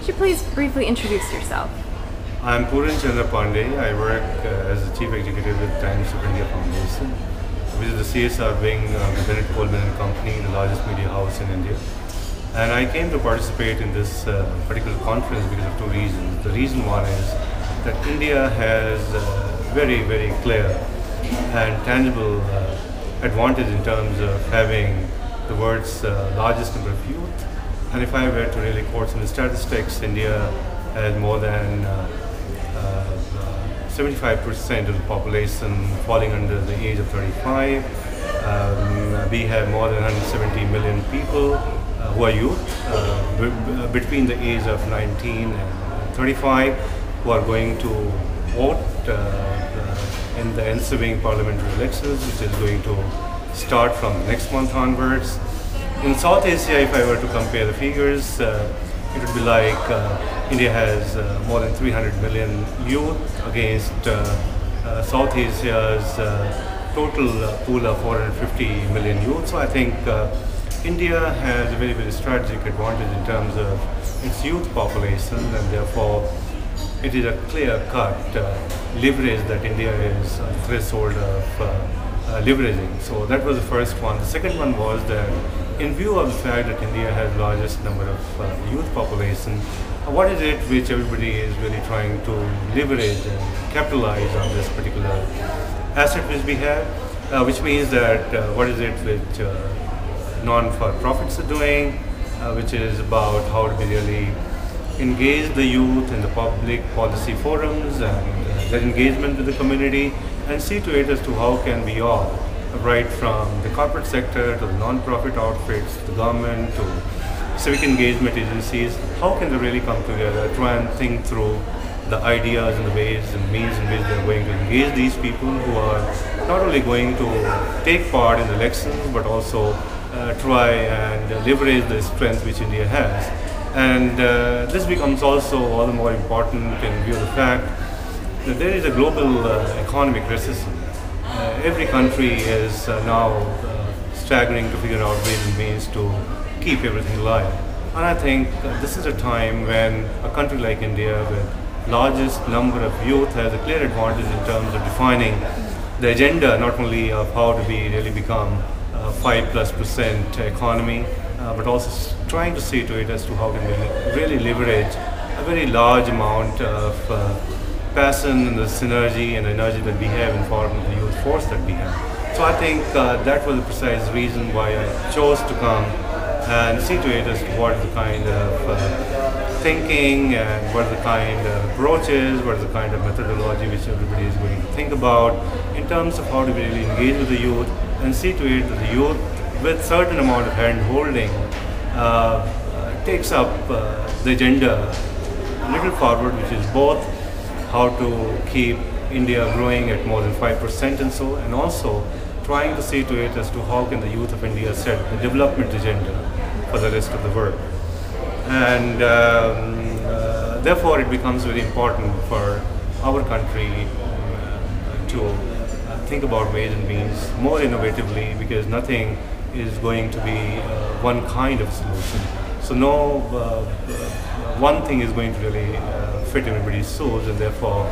Could you please briefly introduce yourself? I'm Pooran Pandey. I work as the Chief Executive with Times of India Foundation, which is the CSR wing of the Bennett Coleman and Company, the largest media house in India. And I came to participate in this particular conference because of two reasons. The reason one is that India has very, very clear and tangible advantage in terms of having the world's largest number of youth. And if I were to really quote some statistics, India has more than 75% of the population falling under the age of 35. We have more than 170 million people who are youth between the age of 19 and 35 who are going to vote in the ensuing parliamentary elections, which is going to start from next month onwards. In South Asia, if I were to compare the figures, it would be like India has more than 300 million youth against South Asia's total pool of 450 million youth. So I think India has a very, very strategic advantage in terms of its youth population, and therefore it is a clear-cut leverage that India is a threshold of leveraging. So that was the first one. The second one was that in view of the fact that India has the largest number of youth population, what is it which everybody is really trying to leverage and capitalize on this particular asset which we have, which means that what is it which non-for-profits are doing, which is about how to really engage the youth in the public policy forums and their engagement with the community, and see to it as to how can we all, right from the corporate sector to the non-profit outfits, to the government, to civic engagement agencies, how can they really come together, try and think through the ideas and the ways and means in which they're going to engage these people who are not only going to take part in the elections, but also try and leverage the strength which India has. And this becomes also all the more important in view of the fact that there is a global economic recession. Every country is now staggering to figure out ways and means to keep everything alive. And I think this is a time when a country like India, with largest number of youth, has a clear advantage in terms of defining the agenda, not only of how to be really become a 5+% economy, but also trying to see to it as to how can we really leverage a very large amount of passion and the synergy and energy that we have in form of the youth force that we have. So I think that was the precise reason why I chose to come and see to it as to what is the kind of thinking and what are the kind of approaches, what is the kind of methodology which everybody is going to think about in terms of how to really engage with the youth, and see to it that the youth, with certain amount of hand-holding, takes up the agenda a little forward, which is both how to keep India growing at more than 5% and so, and also trying to see to it as to how can the youth of India set the development agenda for the rest of the world. And therefore it becomes very important for our country to think about ways and means more innovatively, because nothing is going to be one kind of solution. So no one thing is going to really fit everybody's souls, and therefore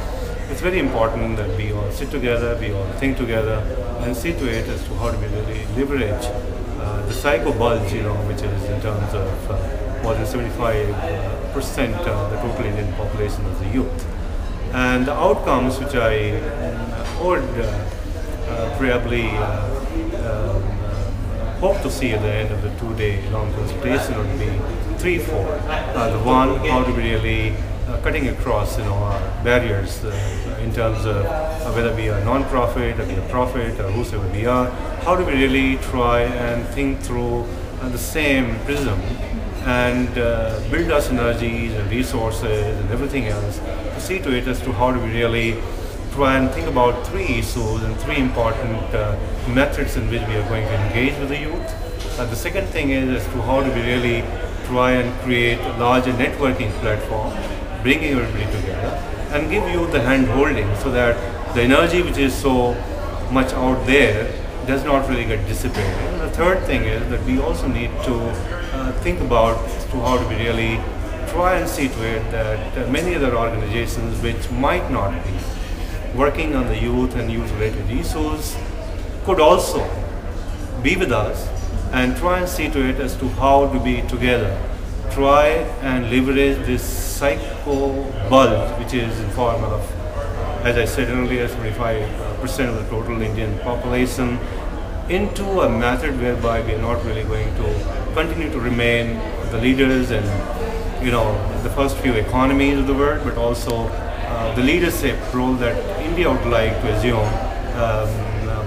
it's very important that we all sit together, we all think together, and see to it as to how do we really leverage the psycho bulge, which is in terms of more than 75% of the total Indian population of the youth. And the outcomes which I would probably hope to see at the end of the 2-day long consultation would be threefold. The one, how to be really cutting across our barriers in terms of whether we are non-profit or we are profit or whosoever we are, how do we really try and think through the same prism and build our synergies and resources and everything else to see to it as to how do we really try and think about three issues and three important methods in which we are going to engage with the youth. The second thing is as to how do we really try and create a larger networking platform, bringing everybody together and give you the hand holding so that the energy which is so much out there does not really get dissipated. And the third thing is that we also need to think about how do we really try and see to it that many other organizations which might not be working on the youth and youth-related issues could also be with us and try and see to it as to how to be together. Try and leverage this psycho bulge, which is in form of, as I said earlier, 75% of the total Indian population, into a method whereby we are not really going to continue to remain the leaders in, the first few economies of the world, but also the leadership role that India would like to assume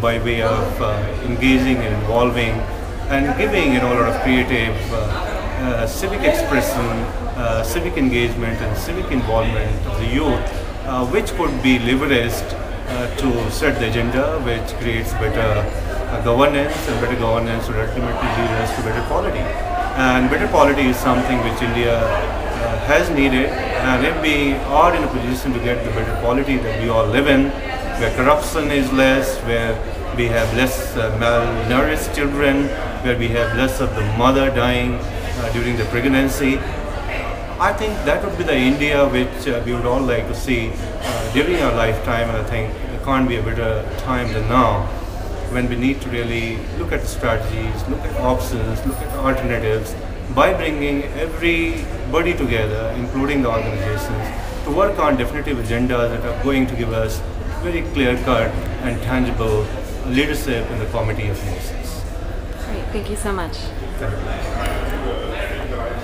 by way of engaging and involving and giving a lot of creative civic expression, civic engagement and civic involvement of the youth, which could be leveraged to set the agenda, which creates better governance, and better governance would ultimately lead us to better quality. And better quality is something which India has needed, and if we are in a position to get the better quality that we all live in, where corruption is less, where we have less malnourished children, where we have less of the mother dying during the pregnancy, I think that would be the India which we would all like to see during our lifetime. And I think there can't be a better time than now, when we need to really look at strategies, look at options, look at alternatives, by bringing everybody together, including the organizations, to work on definitive agendas that are going to give us very clear-cut and tangible leadership in the Committee of Nations. Great, thank you so much. Thank you.